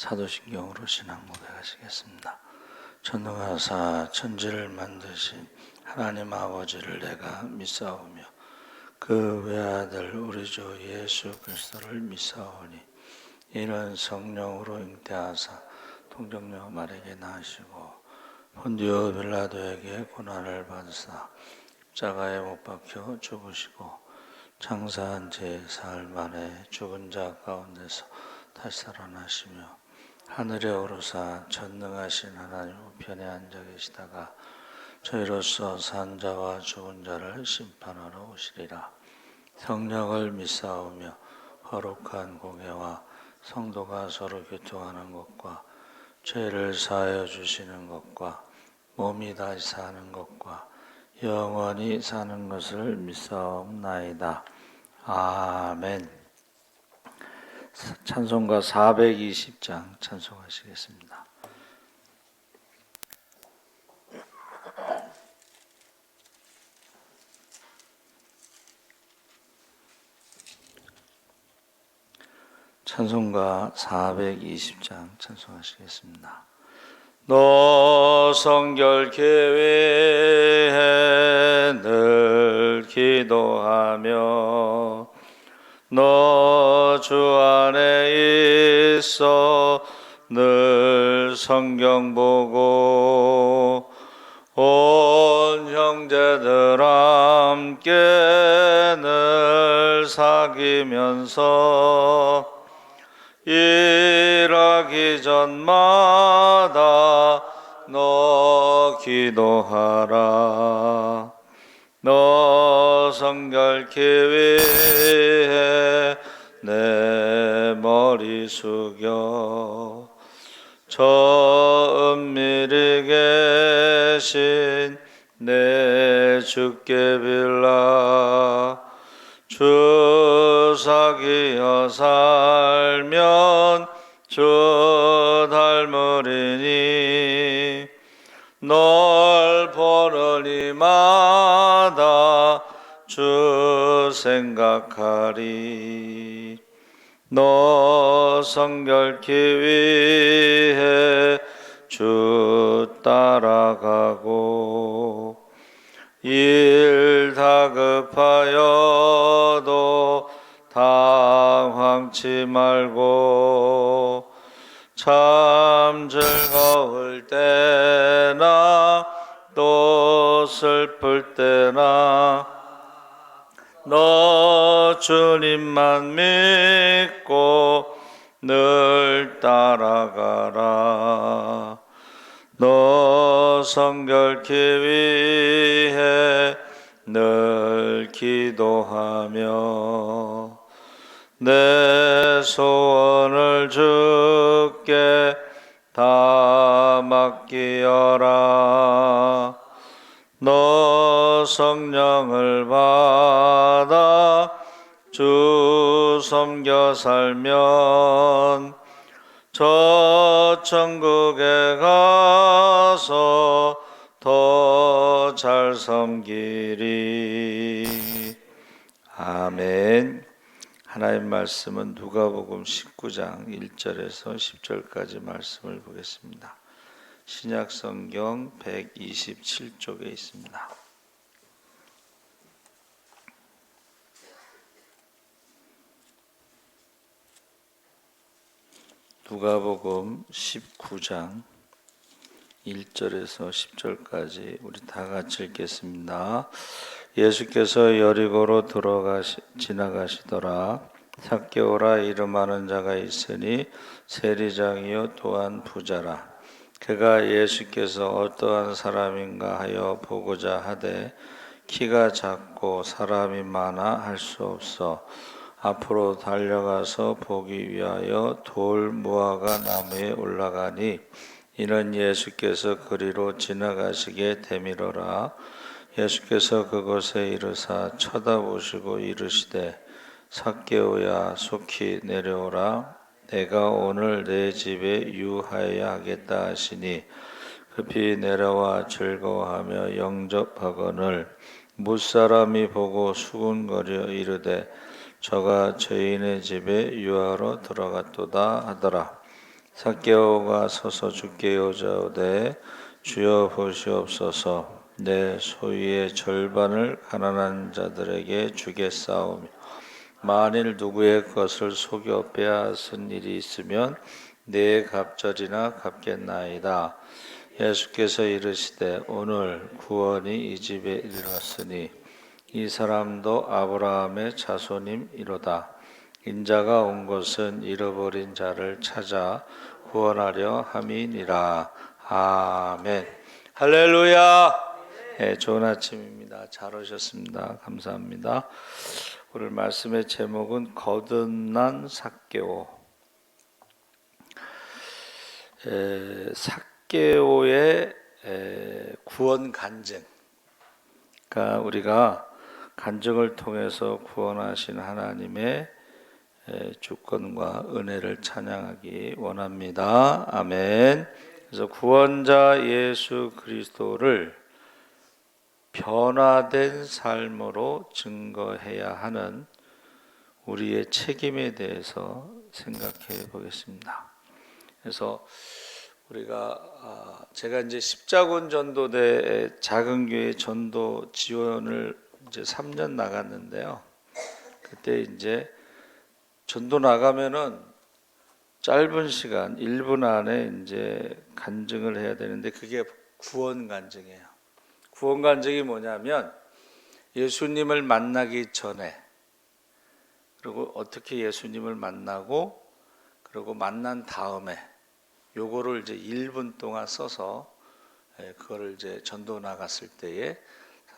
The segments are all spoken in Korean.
사도신경으로 신앙 고백하시겠습니다. 전능하사 천지를 만드신 하나님 아버지를 내가 믿사오며 그 외아들 우리 주 예수 그리스도를 믿사오니 이는 성령으로 잉태하사 통정녀 마리아에게 나시고 본디오 빌라도에게 고난을 받으사 십자가에 못 박혀 죽으시고 장사한 지 사흘 만에 죽은 자 가운데서 다시 살아나시며 하늘에 오르사 전능하신 하나님 우편에 앉아 계시다가 저희로서 산 자와 죽은 자를 심판하러 오시리라. 성령을 믿사오며 거룩한 공예와 성도가 서로 교통하는 것과 죄를 사하여 주시는 것과 몸이 다시 사는 것과 영원히 사는 것을 믿사옵나이다. 아멘. 찬송가 420장 찬송하시겠습니다. 찬송가 420장 찬송하시겠습니다. 너 성결케 늘 기도하며 너 주 안에 있어 늘 성경 보고 온 형제들 함께 늘 사귀면서 일하기 전마다 너 기도하라. 너 성결케 위해 내 머리 숙여 저 은밀히 계신 내 주께 빌라. 주 사귀어 살면 주 닮으리니 널 보는 이마다 주 생각하리. 너 성결케 위해 주 따라가고 일 다급하여도 당황치 말고 참 즐거울 때나 또 슬플 때나 너 주님만 믿고 늘 따라가라. 너 성결케 위해 늘 기도하며 내 소원을 주께 다 맡기어라. 너 성령을 받아 주 섬겨 살면 저 천국에 가서 더 잘 섬기리. 아멘. 하나님 말씀은 누가복음 19장 1절에서 10절까지 말씀을 보겠습니다. 신약성경 127쪽에 있습니다. 누가복음 19장 1절에서 10절까지 우리 다 같이 읽겠습니다. 예수께서 여리고로 지나가시더라. 삭개오라 이름하는 자가 있으니 세리장이요 또한 부자라. 그가 예수께서 어떠한 사람인가 하여 보고자 하되 키가 작고 사람이 많아 할 수 없어 앞으로 달려가서 보기 위하여 돌 무화과 나무에 올라가니 이는 예수께서 그리로 지나가시게 되밀어라. 예수께서 그곳에 이르사 쳐다보시고 이르시되 삭개오야 속히 내려오라. 내가 오늘 내 집에 유하여야 하겠다 하시니 급히 내려와 즐거워하며 영접하거늘 무사람이 보고 수군거려 이르되 저가 죄인의 집에 유하러 들어갔도다 하더라. 삭개오가 서서 주께 여짜오되 주여 보시옵소서. 내 소유의 절반을 가난한 자들에게 주겠사오며 만일 누구의 것을 속여 빼앗은 일이 있으면 내 갑절이나 갚겠나이다. 예수께서 이르시되 오늘 구원이 이 집에 이르렀으니 이 사람도 아브라함의 자손임이로다. 인자가 온 것은 잃어버린 자를 찾아 구원하려 함이니라. 아멘. 할렐루야. 네, 좋은 아침입니다. 잘 오셨습니다. 감사합니다. 오늘 말씀의 제목은 거듭난 삭개오. 삭개오의 구원 간증. 그러니까 우리가 간증을 통해서 구원하신 하나님의 주권과 은혜를 찬양하기 원합니다. 아멘. 그래서 구원자 예수 그리스도를 변화된 삶으로 증거해야 하는 우리의 책임에 대해서 생각해 보겠습니다. 그래서 우리가 제가 이제 십자군 전도대 작은 교회 전도 지원을 이제 3년 나갔는데요. 그때 이제 전도 나가면은 짧은 시간 1분 안에 이제 간증을 해야 되는데 그게 구원 간증이에요. 구원 간증이 뭐냐면 예수님을 만나기 전에 그리고 어떻게 예수님을 만나고 그리고 만난 다음에 요거를 이제 1분 동안 써서 그거를 이제 전도 나갔을 때에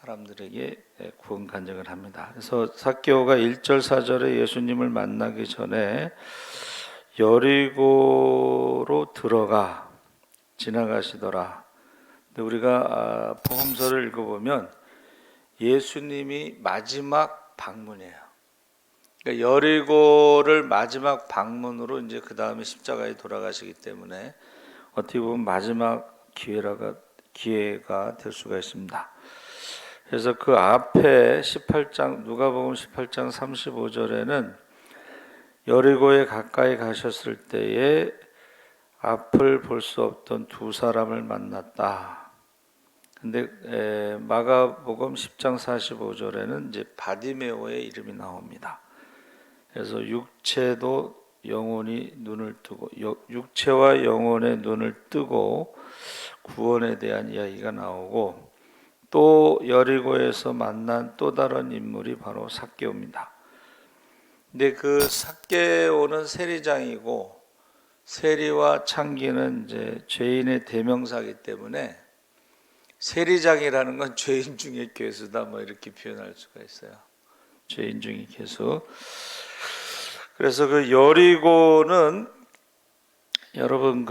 사람들에게 구원 간증을 합니다. 그래서 삭개오가 1절 4절에 예수님을 만나기 전에 여리고로 들어가 지나가시더라. 근데 우리가 복음서를 읽어보면 예수님이 마지막 방문이에요. 그러니까 여리고를 마지막 방문으로 이제 그 다음에 십자가에 돌아가시기 때문에 어떻게 보면 마지막 기회가 될 수가 있습니다. 그래서 그 앞에 18장 누가복음 18장 35절에는 여리고에 가까이 가셨을 때에 앞을 볼 수 없던 두 사람을 만났다. 근데 마가복음 10장 45절에는 이제 바디메오의 이름이 나옵니다. 그래서 육체도 영혼이 눈을 뜨고 육체와 영혼의 눈을 뜨고 구원에 대한 이야기가 나오고 또 여리고에서 만난 또 다른 인물이 바로 삭개오입니다. 근데 그 삭개오는 세리장이고 세리와 창기는 이제 죄인의 대명사이기 때문에 세리장이라는 건 죄인 중에 괴수다 뭐 이렇게 표현할 수가 있어요. 죄인 중에 괴수. 그래서 그 여리고는 여러분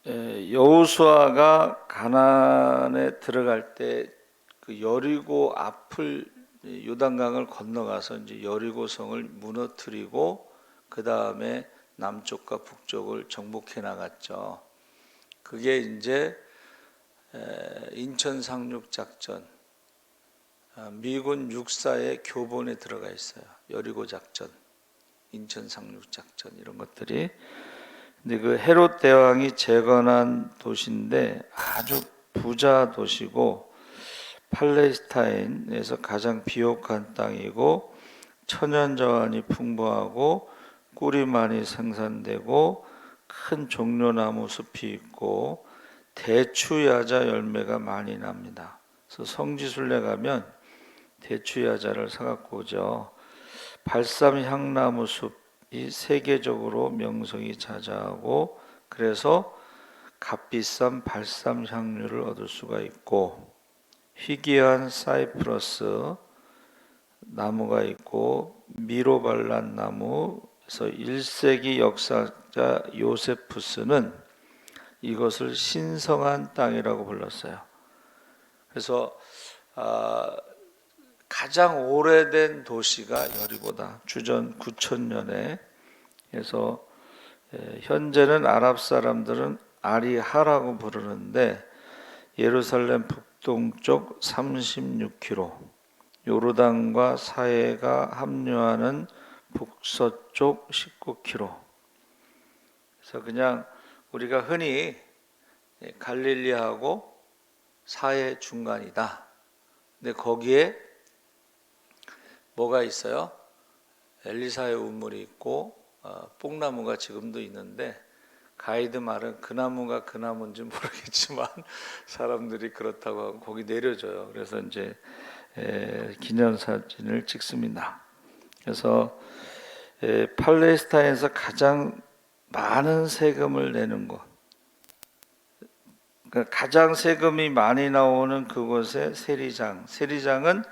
여호수아가 가나안에 들어갈 때 그 여리고 앞을 요단강을 건너가서 이제 여리고성을 무너뜨리고 그 다음에 남쪽과 북쪽을 정복해 나갔죠. 그게 이제 인천 상륙 작전, 미군 육사의 교본에 들어가 있어요. 여리고 작전, 인천 상륙 작전 이런 것들이. 근데 그 헤롯 대왕이 재건한 도시인데 아주 부자 도시고 팔레스타인에서 가장 비옥한 땅이고 천연자원이 풍부하고 꿀이 많이 생산되고 큰 종려나무 숲이 있고 대추야자 열매가 많이 납니다. 그래서 성지순례 가면 대추야자를 사갖고 오죠. 발삼 향나무 숲이 세계적으로 명성이 자자하고 그래서 값비싼 발삼 향료를 얻을 수가 있고 희귀한 사이프러스 나무가 있고 미로발란 나무에서 1세기 역사자 요세푸스는 이것을 신성한 땅이라고 불렀어요. 그래서 가장 오래된 도시가 여리고다. 주전 9,000년에. 그래서 현재는 아랍 사람들은 아리하라고 부르는데 예루살렘 북동쪽 36km, 요르단과 사해가 합류하는 북서쪽 19km. 그래서 그냥 우리가 흔히 갈릴리하고 사해 중간이다. 근데 거기에 뭐가 있어요? 엘리사의 우물이 있고 뽕나무가 지금도 있는데, 가이드 말은 그 나무가 그 나무인지 모르겠지만 사람들이 그렇다고 하고 거기 내려줘요. 그래서 이제 기념사진을 찍습니다. 그래서 팔레스타인에서 가장 많은 세금을 내는 곳, 그러니까 가장 세금이 많이 나오는 그곳의 세리장은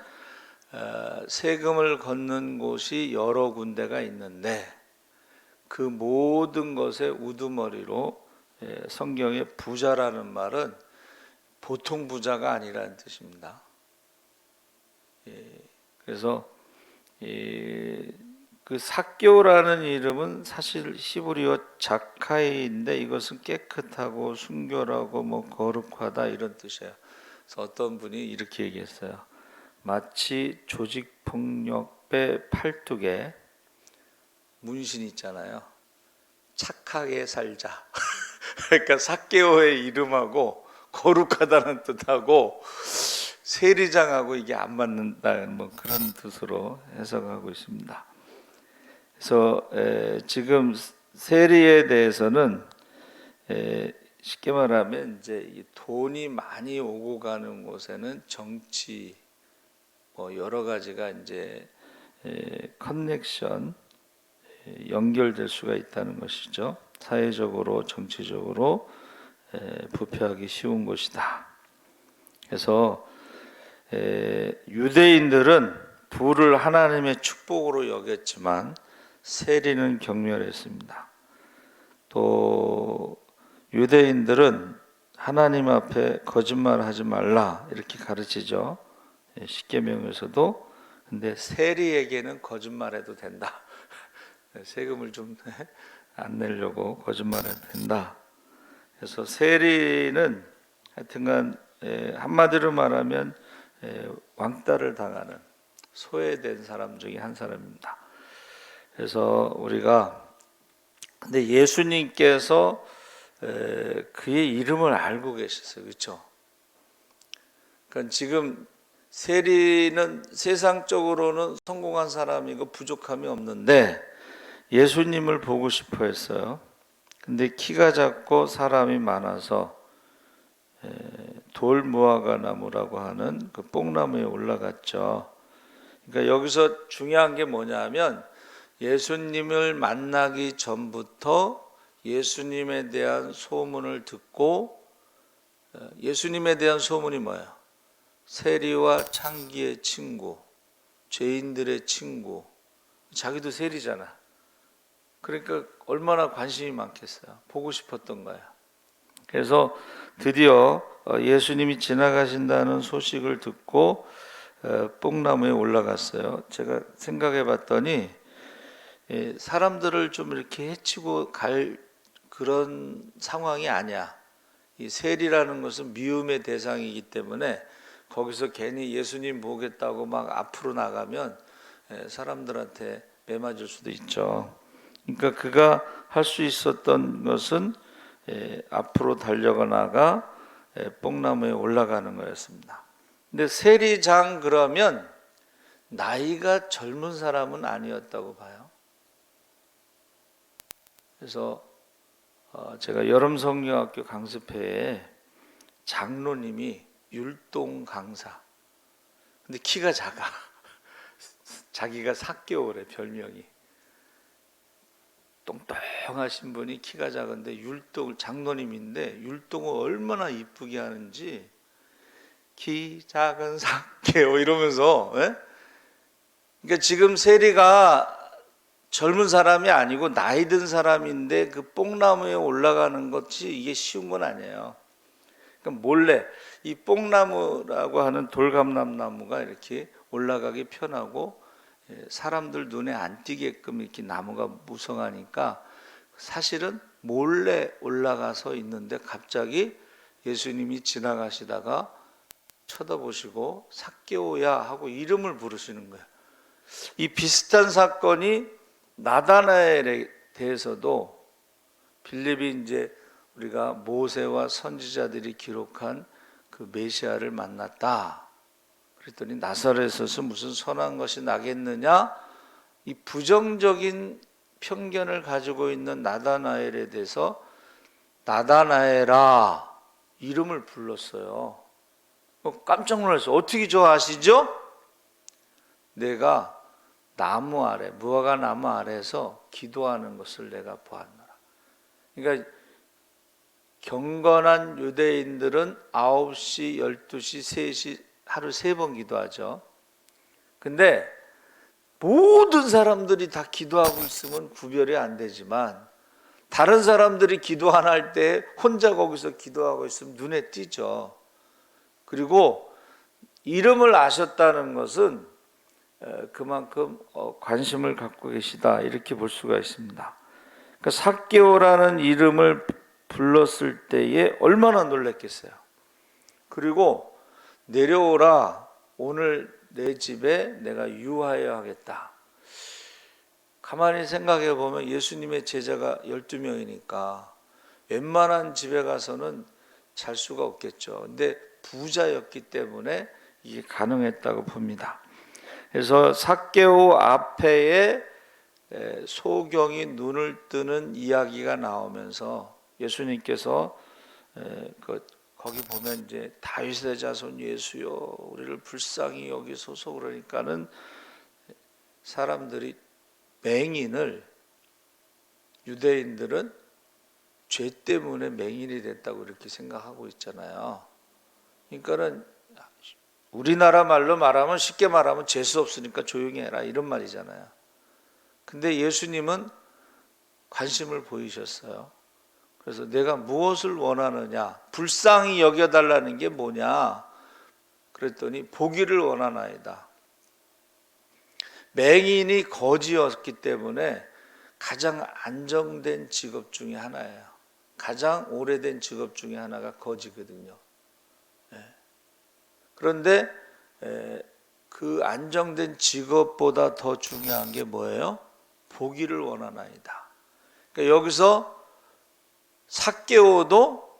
세금을 걷는 곳이 여러 군데가 있는데, 그 모든 것의 우두머리로 성경의 부자라는 말은 보통 부자가 아니라는 뜻입니다. 그래서 그 삭개오라는 이름은 사실 히브리어 자카이인데, 이것은 깨끗하고 순결하고 뭐 거룩하다 이런 뜻이에요. 그래서 어떤 분이 이렇게 얘기했어요. 마치 조직폭력배 팔뚝에 문신 있잖아요. 착하게 살자. 그러니까 삭개오의 이름하고 거룩하다는 뜻하고 세리장하고 이게 안 맞는다는 뭐 그런 뜻으로 해석하고 있습니다. 그래서 지금 세리에 대해서는 쉽게 말하면 이제 돈이 많이 오고 가는 곳에는 정치 뭐 여러 가지가 이제 커넥션 연결될 수가 있다는 것이죠. 사회적으로 정치적으로 부패하기 쉬운 곳이다. 그래서 유대인들은 부를 하나님의 축복으로 여겼지만 세리는 경멸했습니다. 또 유대인들은 하나님 앞에 거짓말하지 말라 이렇게 가르치죠. 십계명에서도. 근데 세리에게는 거짓말해도 된다. 세금을 좀 안 내려고 거짓말해도 된다. 그래서 세리는 하여튼간 한마디로 말하면 왕따를 당하는 소외된 사람 중에 한 사람입니다. 그래서 우리가 근데 예수님께서 그의 이름을 알고 계셨어요. 그렇죠? 그러니까 지금 세리는 세상적으로는 성공한 사람이고 부족함이 없는데 예수님을 보고 싶어 했어요. 근데 키가 작고 사람이 많아서 돌무화과 나무라고 하는 그 뽕나무에 올라갔죠. 그러니까 여기서 중요한 게 뭐냐면 예수님을 만나기 전부터 예수님에 대한 소문을 듣고, 예수님에 대한 소문이 뭐예요? 세리와 창기의 친구, 죄인들의 친구. 자기도 세리잖아. 그러니까 얼마나 관심이 많겠어요. 보고 싶었던 거예요. 그래서 드디어 예수님이 지나가신다는 소식을 듣고 뽕나무에 올라갔어요. 제가 생각해 봤더니 사람들을 좀 이렇게 해치고 갈 그런 상황이 아니야. 이 세리라는 것은 미움의 대상이기 때문에 거기서 괜히 예수님 보겠다고 막 앞으로 나가면 사람들한테 매맞을 수도 있죠. 그러니까 그가 할 수 있었던 것은 앞으로 달려가 나가 뽕나무에 올라가는 거였습니다. 근데 세리장 그러면 나이가 젊은 사람은 아니었다고 봐요. 그래서 제가 여름성경학교 강습회에 장로님이 율동 강사. 근데 키가 작아. 자기가 삭개오래 별명이. 똥똥하신 분이 키가 작은데 율동 장로님인데 율동을 얼마나 이쁘게 하는지 키 작은 삭개오 이러면서. 그러니까 지금 세리가 젊은 사람이 아니고 나이 든 사람인데 그 뽕나무에 올라가는 것이 이게 쉬운 건 아니에요. 그러니까 몰래 이 뽕나무라고 하는 돌감람나무가 이렇게 올라가기 편하고 사람들 눈에 안 띄게끔 이렇게 나무가 무성하니까 사실은 몰래 올라가서 있는데 갑자기 예수님이 지나가시다가 쳐다보시고 삭개오야 하고 이름을 부르시는 거예요. 이 비슷한 사건이 나다나엘에 대해서도 빌립이 이제 우리가 모세와 선지자들이 기록한 그 메시아를 만났다. 그랬더니 나사렛에서 무슨 선한 것이 나겠느냐? 이 부정적인 편견을 가지고 있는 나다나엘에 대해서 나다나엘아 이름을 불렀어요. 깜짝 놀랐어요. 어떻게 저 아시죠? 내가 나무 아래, 무화과 나무 아래에서 기도하는 것을 내가 보았노라. 그러니까 경건한 유대인들은 9시, 12시, 3시 하루 3번 기도하죠. 근데 모든 사람들이 다 기도하고 있으면 구별이 안 되지만 다른 사람들이 기도 안 할 때 혼자 거기서 기도하고 있으면 눈에 띄죠. 그리고 이름을 아셨다는 것은 그만큼 관심을 갖고 계시다 이렇게 볼 수가 있습니다. 그러니까 삭개오라는 이름을 불렀을 때에 얼마나 놀랐겠어요. 그리고 내려오라, 오늘 내 집에 내가 유하여 하겠다. 가만히 생각해 보면 예수님의 제자가 12명이니까 웬만한 집에 가서는 잘 수가 없겠죠. 근데 부자였기 때문에 이게 가능했다고 봅니다. 그래서 삭개오 앞에에 소경이 눈을 뜨는 이야기가 나오면서 예수님께서 거기 보면 이제 다윗의 자손 예수여 우리를 불쌍히 여기소서 그러니까는 사람들이 맹인을 유대인들은 죄 때문에 맹인이 됐다고 이렇게 생각하고 있잖아요. 그러니까는 우리나라 말로 말하면 쉽게 말하면 재수 없으니까 조용히 해라 이런 말이잖아요. 근데 예수님은 관심을 보이셨어요. 그래서 내가 무엇을 원하느냐, 불쌍히 여겨달라는 게 뭐냐 그랬더니 보기를 원하나이다. 맹인이 거지였기 때문에 가장 안정된 직업 중에 하나예요. 가장 오래된 직업 중에 하나가 거지거든요. 그런데 그 안정된 직업보다 더 중요한 게 뭐예요? 보기를 원하나이다. 그러니까 여기서 삭개오도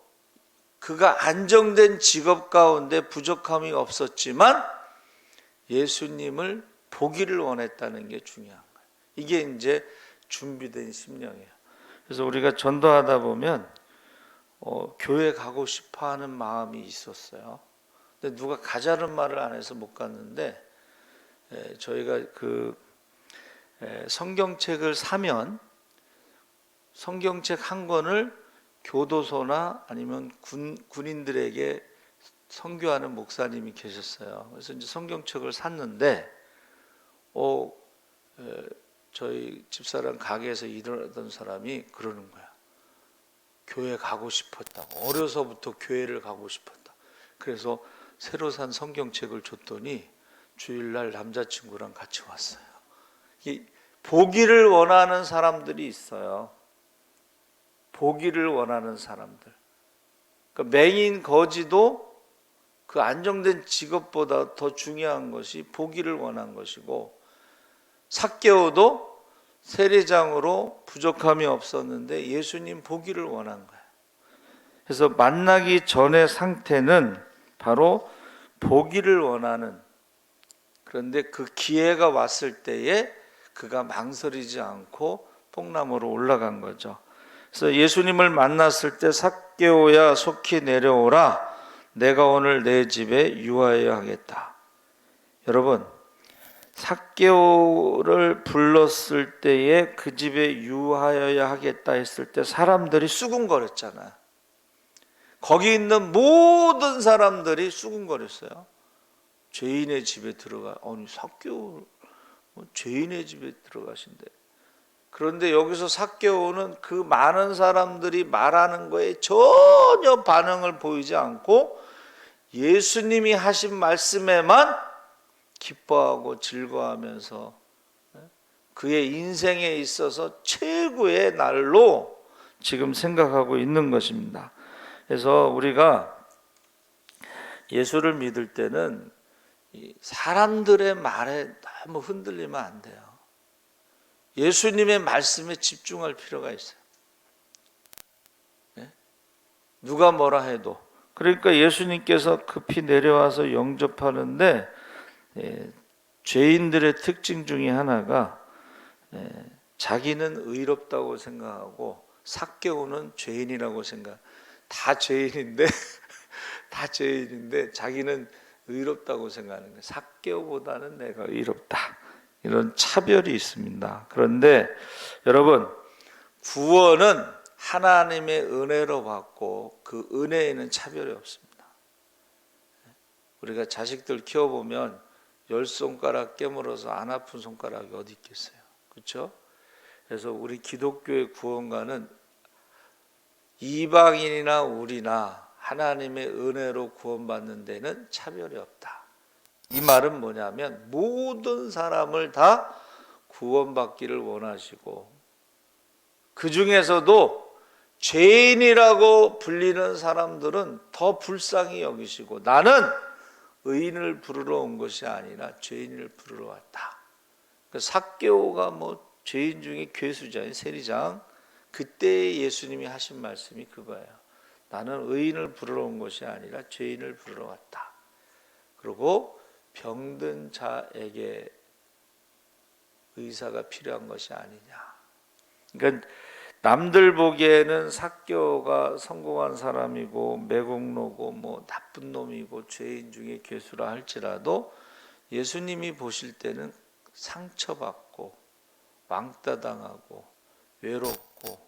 그가 안정된 직업 가운데 부족함이 없었지만 예수님을 보기를 원했다는 게 중요한 거예요. 이게 이제 준비된 심령이에요. 그래서 우리가 전도하다 보면 교회 가고 싶어하는 마음이 있었어요. 근데 누가 가자는 말을 안 해서 못 갔는데 저희가 그 성경책을 사면 성경책 한 권을 교도소나 아니면 군인들에게 선교하는 목사님이 계셨어요. 그래서 이제 성경책을 샀는데 저희 집사람 가게에서 일하던 사람이 그러는 거야. 교회 가고 싶었다고. 어려서부터 교회를 가고 싶었다. 그래서 새로 산 성경책을 줬더니 주일날 남자친구랑 같이 왔어요. 보기를 원하는 사람들이 있어요. 보기를 원하는 사람들. 그러니까 맹인 거지도 그 안정된 직업보다 더 중요한 것이 보기를 원한 것이고 삭개오도 세례장으로 부족함이 없었는데 예수님 보기를 원한 거예요. 그래서 만나기 전의 상태는 바로 보기를 원하는, 그런데 그 기회가 왔을 때에 그가 망설이지 않고 뽕나무로 올라간 거죠. 그래서 예수님을 만났을 때 삭개오야 속히 내려오라 내가 오늘 내 집에 유하여 하겠다. 여러분 삭개오를 불렀을 때에 그 집에 유하여야 하겠다 했을 때 사람들이 수군거렸잖아요. 거기 있는 모든 사람들이 수군거렸어요. 죄인의 집에 들어가, 아니 삭개오 죄인의 집에 들어가신대. 그런데 여기서 삭개오는 그 많은 사람들이 말하는 거에 전혀 반응을 보이지 않고 예수님이 하신 말씀에만 기뻐하고 즐거워하면서 그의 인생에 있어서 최고의 날로 지금 생각하고 있는 것입니다. 그래서 우리가 예수를 믿을 때는 사람들의 말에 너무 흔들리면 안 돼요. 예수님의 말씀에 집중할 필요가 있어요. 누가 뭐라 해도. 그러니까 예수님께서 급히 내려와서 영접하는데 죄인들의 특징 중에 하나가 자기는 의롭다고 생각하고 삭개오는 죄인이라고 생각. 다 죄인인데 다 죄인인데 자기는 의롭다고 생각하는 거예요. 삭개오보다는 내가 의롭다. 이런 차별이 있습니다. 그런데 여러분, 구원은 하나님의 은혜로 받고 그 은혜에는 차별이 없습니다. 우리가 자식들 키워보면 10손가락 깨물어서 안 아픈 손가락이 어디 있겠어요. 그렇죠? 그래서 우리 기독교의 구원과는 이방인이나 우리나 하나님의 은혜로 구원받는 데는 차별이 없다. 이 말은 뭐냐면 모든 사람을 다 구원받기를 원하시고 그 중에서도 죄인이라고 불리는 사람들은 더 불쌍히 여기시고 나는 의인을 부르러 온 것이 아니라 죄인을 부르러 왔다. 삭개오가 뭐 죄인 중에 괴수잖아요. 세리장. 그때 예수님이 하신 말씀이 그거예요. 나는 의인을 부르러 온 것이 아니라 죄인을 부르러 왔다. 그리고 병든 자에게 의사가 필요한 것이 아니냐. 그러니까 남들 보기에는 삭개오가 성공한 사람이고 매국노고 뭐 나쁜 놈이고 죄인 중에 괴수라 할지라도 예수님이 보실 때는 상처받고 왕따 당하고 외롭고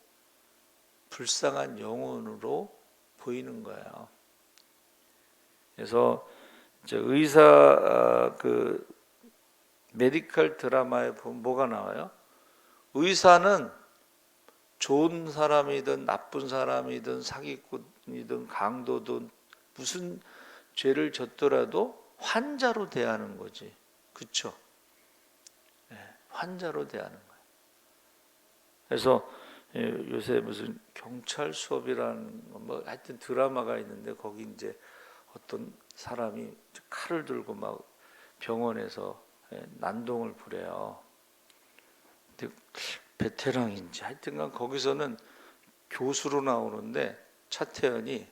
불쌍한 영혼으로 보이는 거예요. 그래서 이제 의사 그 메디컬 드라마에 보면 뭐가 나와요? 의사는 좋은 사람이든 나쁜 사람이든 사기꾼이든 강도든 무슨 죄를 졌더라도 환자로 대하는 거지. 그렇죠? 네, 환자로 대하는 거예요. 그래서 요새 무슨 경찰 수업이라는 뭐 하여튼 드라마가 있는데 거기 이제 어떤 사람이 칼을 들고 막 병원에서 난동을 부려요. 근데 베테랑인지 하여튼간 거기서는 교수로 나오는데 차태현이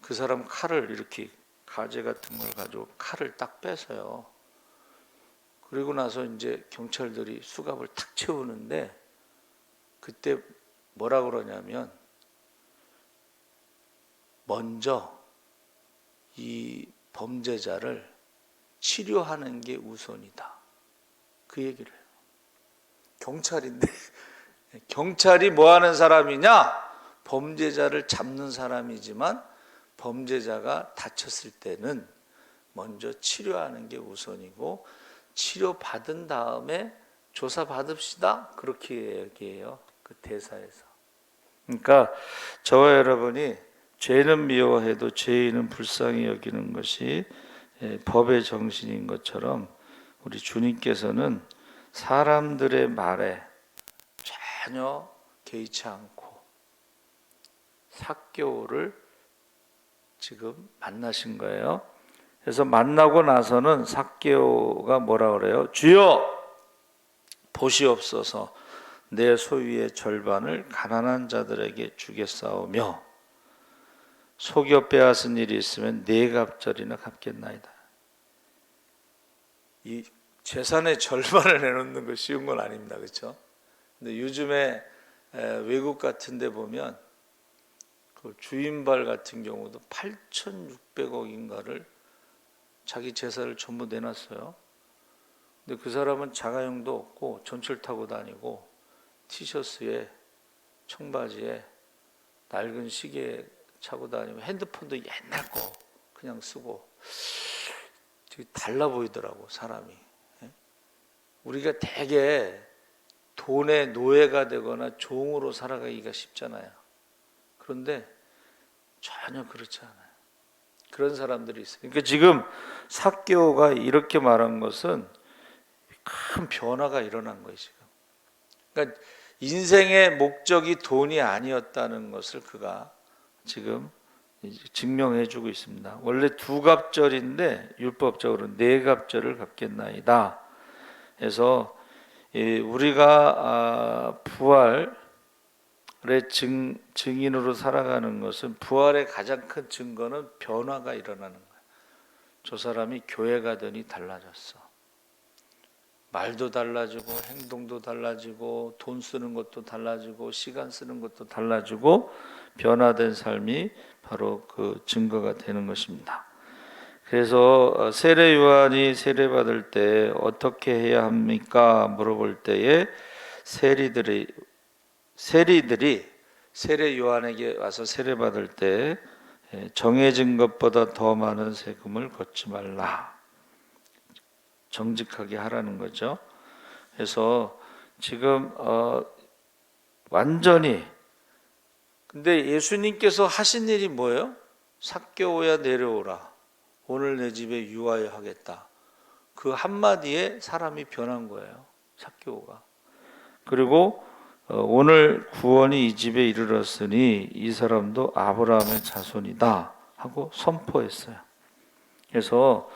그 사람 칼을 이렇게 가재 같은 걸 가지고 칼을 딱 뺏어요. 그리고 나서 이제 경찰들이 수갑을 탁 채우는데 그때 뭐라 그러냐면 먼저 이 범죄자를 치료하는 게 우선이다. 그 얘기를 해요. 경찰인데 경찰이 뭐 하는 사람이냐? 범죄자를 잡는 사람이지만 범죄자가 다쳤을 때는 먼저 치료하는 게 우선이고 치료받은 다음에 조사받읍시다. 그렇게 얘기해요. 그 대사에서. 그러니까 저와 여러분이 죄는 미워해도 죄인은 불쌍히 여기는 것이 법의 정신인 것처럼 우리 주님께서는 사람들의 말에 전혀 개의치 않고 삭개오를 지금 만나신 거예요. 그래서 만나고 나서는 삭개오가 뭐라 그래요? 주여 보시옵소서 내 소유의 절반을 가난한 자들에게 주겠사오며 속여 빼앗은 일이 있으면 네 갑절이나 갚겠나이다. 이 재산의 절반을 내놓는 거 쉬운 건 아닙니다. 그렇죠? 근데 요즘에 외국 같은 데 보면 그 주인발 같은 경우도 8,600억인가를 자기 재산을 전부 내놨어요. 근데 그 사람은 자가용도 없고 전철 타고 다니고 티셔츠에 청바지에 낡은 시계 차고 다니고 핸드폰도 옛날 거 그냥 쓰고 되게 달라 보이더라고 사람이. 우리가 되게 돈의 노예가 되거나 종으로 살아가기가 쉽잖아요. 그런데 전혀 그렇지 않아요. 그런 사람들이 있어요. 그러니까 지금 삭개오가 이렇게 말한 것은 큰 변화가 일어난 거예요. 지금. 그러니까 인생의 목적이 돈이 아니었다는 것을 그가 지금 증명해 주고 있습니다. 원래 두 갑절인데 율법적으로 네 갑절을 갚겠나이다. 그래서 우리가 부활 증인으로 살아가는 것은 부활의 가장 큰 증거는 변화가 일어나는 거예요. 저 사람이 교회 가더니 달라졌어. 말도 달라지고 행동도 달라지고 돈 쓰는 것도 달라지고 시간 쓰는 것도 달라지고 변화된 삶이 바로 그 증거가 되는 것입니다. 그래서 세례 요한이 세례 받을 때 어떻게 해야 합니까? 물어볼 때에 세리들이 세례 요한에게 와서 세례 받을 때 정해진 것보다 더 많은 세금을 걷지 말라. 정직하게 하라는 거죠. 그래서 지금 완전히 근데 예수님께서 하신 일이 뭐예요? 삭개오야 내려오라. 오늘 내 집에 유하여 하겠다. 그 한마디에 사람이 변한 거예요. 삭개오가. 그리고 오늘 구원이 이 집에 이르렀으니 이 사람도 아브라함의 자손이다 하고 선포했어요. 그래서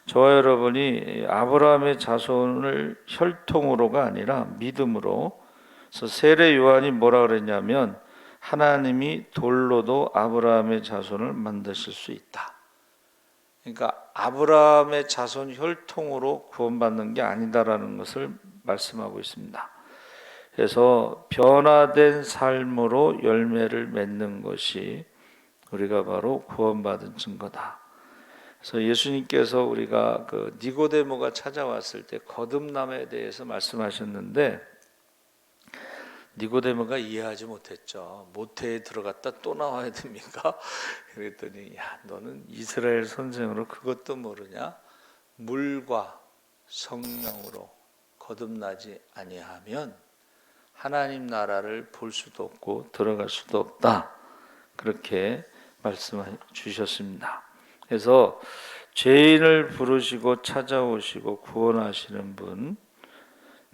저와 여러분이 아브라함의 자손을 혈통으로가 아니라 믿음으로. 그래서 세례 요한이 뭐라 그랬냐면 하나님이 돌로도 아브라함의 자손을 만드실 수 있다. 그러니까 아브라함의 자손 혈통으로 구원받는 게 아니다라는 것을 말씀하고 있습니다. 그래서 변화된 삶으로 열매를 맺는 것이 우리가 바로 구원받은 증거다. 그래서 예수님께서 우리가 그 니고데모가 찾아왔을 때 거듭남에 대해서 말씀하셨는데 니고데모가 이해하지 못했죠. 모태에 들어갔다 또 나와야 됩니까? 그랬더니 야 너는 이스라엘 선생으로 그것도 모르냐? 물과 성령으로 거듭나지 아니하면 하나님 나라를 볼 수도 없고 들어갈 수도 없다. 그렇게 말씀해 주셨습니다. 그래서 죄인을 부르시고 찾아오시고 구원하시는 분,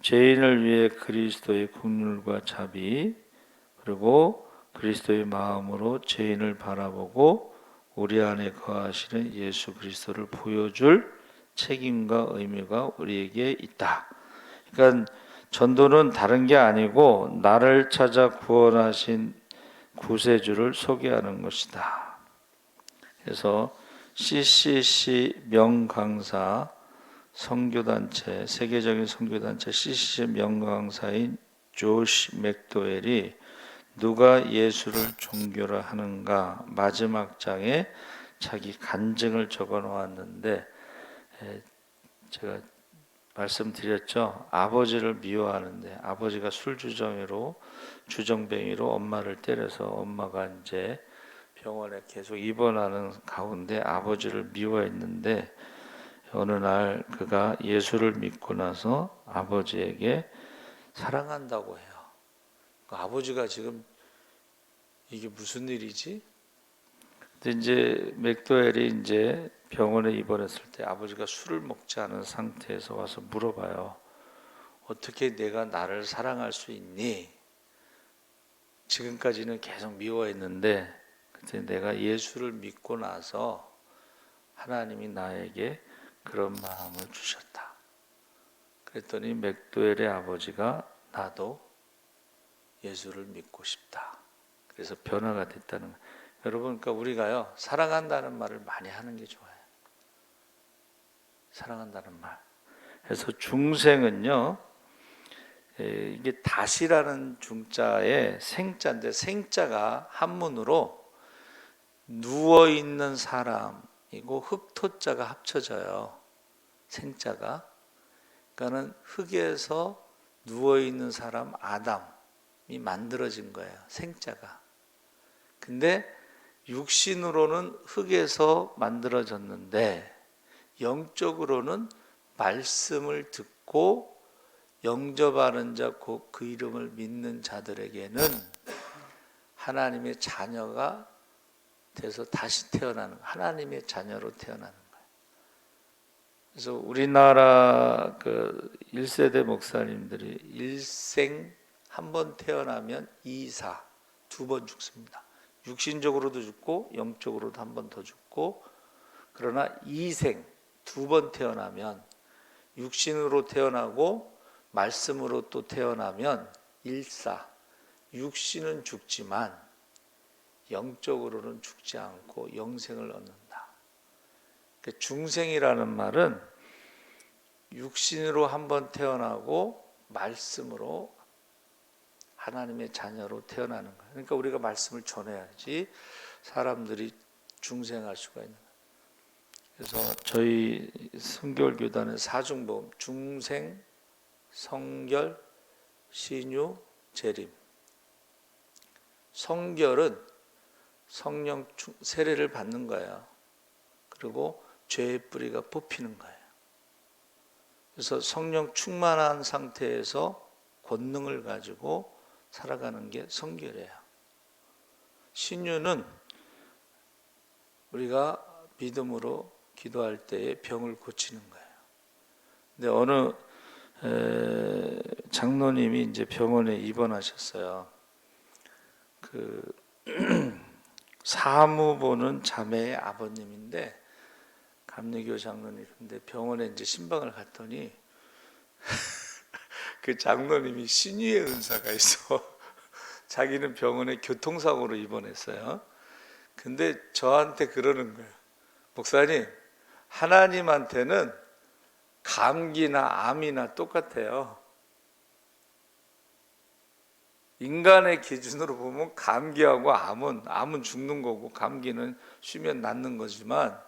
죄인을 위해 그리스도의 긍휼과 자비, 그리고 그리스도의 마음으로 죄인을 바라보고 우리 안에 거하시는 예수 그리스도를 보여줄 책임과 의무가 우리에게 있다. 그러니까 전도는 다른 게 아니고 나를 찾아 구원하신 구세주를 소개하는 것이다. 그래서 CCC 명강사 선교단체, 세계적인 선교단체 CCC 명강사인 조시 맥도웰이 누가 예수를 종교라 하는가 마지막 장에 자기 간증을 적어 놓았는데 제가 말씀드렸죠. 아버지를 미워하는데 아버지가 주정뱅이로 엄마를 때려서 엄마가 이제 병원에 계속 입원하는 가운데 아버지를 미워했는데 어느 날 그가 예수를 믿고 나서 아버지에게 사랑한다고 해요. 아버지가 지금 이게 무슨 일이지? 근데 이제 맥도웰이 이제 병원에 입원했을 때 아버지가 술을 먹지 않은 상태에서 와서 물어봐요. 어떻게 내가 나를 사랑할 수 있니? 지금까지는 계속 미워했는데 그때 내가 예수를 믿고 나서 하나님이 나에게 그런 마음을 주셨다. 그랬더니 맥도웰의 아버지가 나도 예수를 믿고 싶다. 그래서 변화가 됐다는 거예요. 여러분, 그러니까 우리가요 사랑한다는 말을 많이 하는 게 좋아요. 사랑한다는 말. 그래서 중생은요, 이게 다시라는 중자에 생자인데 생자가 한문으로 누워 있는 사람이고 흑토자가 합쳐져요. 생자가. 그러니까는 흙에서 누워 있는 사람 아담이 만들어진 거예요. 생자가. 근데 육신으로는 흙에서 만들어졌는데 영적으로는 말씀을 듣고 영접하는 자, 곧 그 이름을 믿는 자들에게는 하나님의 자녀가 돼서 다시 태어나는, 하나님의 자녀로 태어나는 거예요. 그래서 우리나라 그 1세대 목사님들이 일생 한 번 태어나면 이사 두 번 죽습니다. 육신적으로도 죽고 영적으로도 한 번 더 죽고, 그러나 이생 두 번 태어나면 육신으로 태어나고 말씀으로 또 태어나면 일사, 육신은 죽지만 영적으로는 죽지 않고 영생을 얻는다. 중생이라는 말은 육신으로 한번 태어나고 말씀으로 하나님의 자녀로 태어나는 거예요. 그러니까 우리가 말씀을 전해야지 사람들이 중생할 수가 있는 거예요. 그래서 저희 성결교단은 사중보험, 중생, 성결, 신유, 재림. 성결은 성령 세례를 받는 거예요. 그리고 죄의 뿌리가 뽑히는 거예요. 그래서 성령 충만한 상태에서 권능을 가지고 살아가는 게 성결이에요. 신유는 우리가 믿음으로 기도할 때에 병을 고치는 거예요. 근데 어느 장로님이 이제 병원에 입원하셨어요. 그 사무 보는 자매의 아버님인데 감리교 장로님인데 병원에 이제 신방을 갔더니 그 장로님이 신유의 은사가 있어. 자기는 병원에 교통사고로 입원했어요. 근데 저한테 그러는 거예요. 목사님, 하나님한테는 감기나 암이나 똑같아요. 인간의 기준으로 보면 감기하고 암은 죽는 거고 감기는 쉬면 낫는 거지만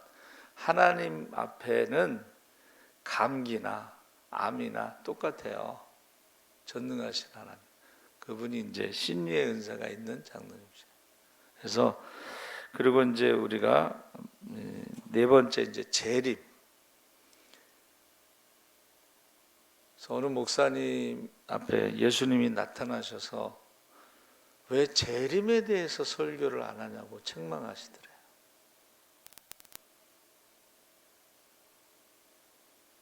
하나님 앞에는 감기나 암이나 똑같아요. 전능하신 하나님. 그분이 이제 신유의 은사가 있는 장로님이죠. 그래서 그리고 이제 우리가 네 번째 이제 재림. 그래서 어느 목사님 앞에 예수님이 나타나셔서 왜 재림에 대해서 설교를 안 하냐고 책망하시더래요.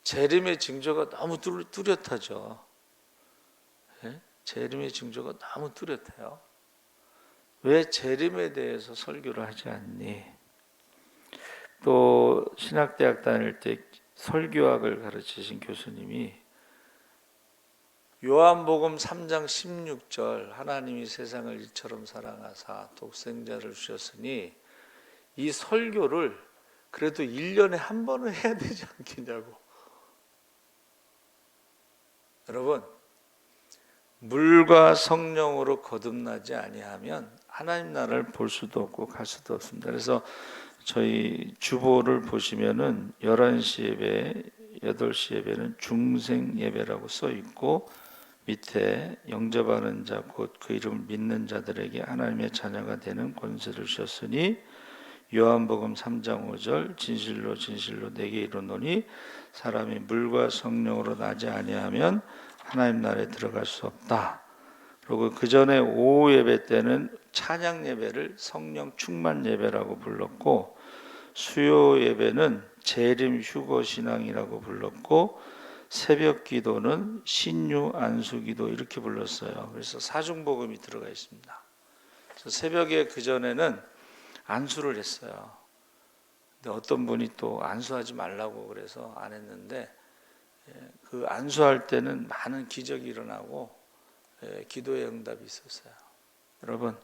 재림의 징조가 너무 뚜렷하죠. 네? 재림의 징조가 너무 뚜렷해요. 왜 재림에 대해서 설교를 하지 않니? 또 신학대학 다닐 때 설교학을 가르치신 교수님이 요한복음 3장 16절 하나님이 세상을 이처럼 사랑하사 독생자를 주셨으니 이 설교를 그래도 1년에 한 번은 해야 되지 않겠냐고. 여러분, 물과 성령으로 거듭나지 아니하면 하나님 나라를 볼 수도 없고 갈 수도 없습니다. 그래서 저희 주보를 보시면은 11시 예배, 8시 예배는 중생 예배라고 써 있고 밑에 영접하는 자 곧 그 이름을 믿는 자들에게 하나님의 자녀가 되는 권세를 주셨으니 요한복음 3장 5절 진실로 진실로 내게 이르노니 사람이 물과 성령으로 나지 아니하면 하나님 나라에 들어갈 수 없다. 그리고 그 전에 오후 예배 때는 찬양 예배를 성령 충만 예배라고 불렀고 수요 예배는 재림 휴거 신앙이라고 불렀고 새벽 기도는 신유 안수 기도 이렇게 불렀어요. 그래서 사중복음이 들어가 있습니다. 그래서 새벽에 그 전에는 안수를 했어요. 근데 어떤 분이 또 안수하지 말라고 그래서 안 했는데 그 안수할 때는 많은 기적이 일어나고 기도의 응답이 있었어요. 여러분,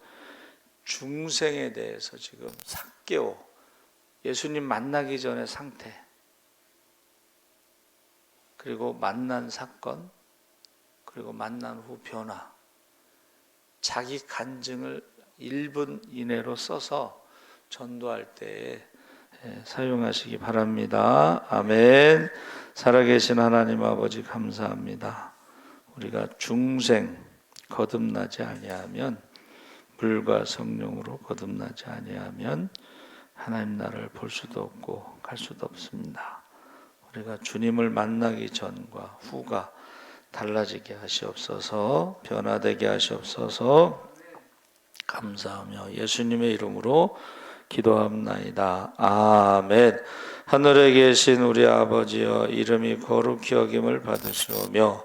중생에 대해서 지금 삭개오 예수님 만나기 전의 상태 그리고 만난 사건 그리고 만난 후 변화 자기 간증을 1분 이내로 써서 전도할 때에 사용하시기 바랍니다. 아멘. 살아계신 하나님 아버지 감사합니다. 우리가 중생 거듭나지 아니하면 물과 성령으로 거듭나지 아니하면 하나님 나라를 볼 수도 없고 갈 수도 없습니다. 우리가 주님을 만나기 전과 후가 달라지게 하시옵소서. 변화되게 하시옵소서. 감사하며 예수님의 이름으로 기도합나이다. 아멘. 하늘에 계신 우리 아버지여 이름이 거룩히 여김을 받으시오며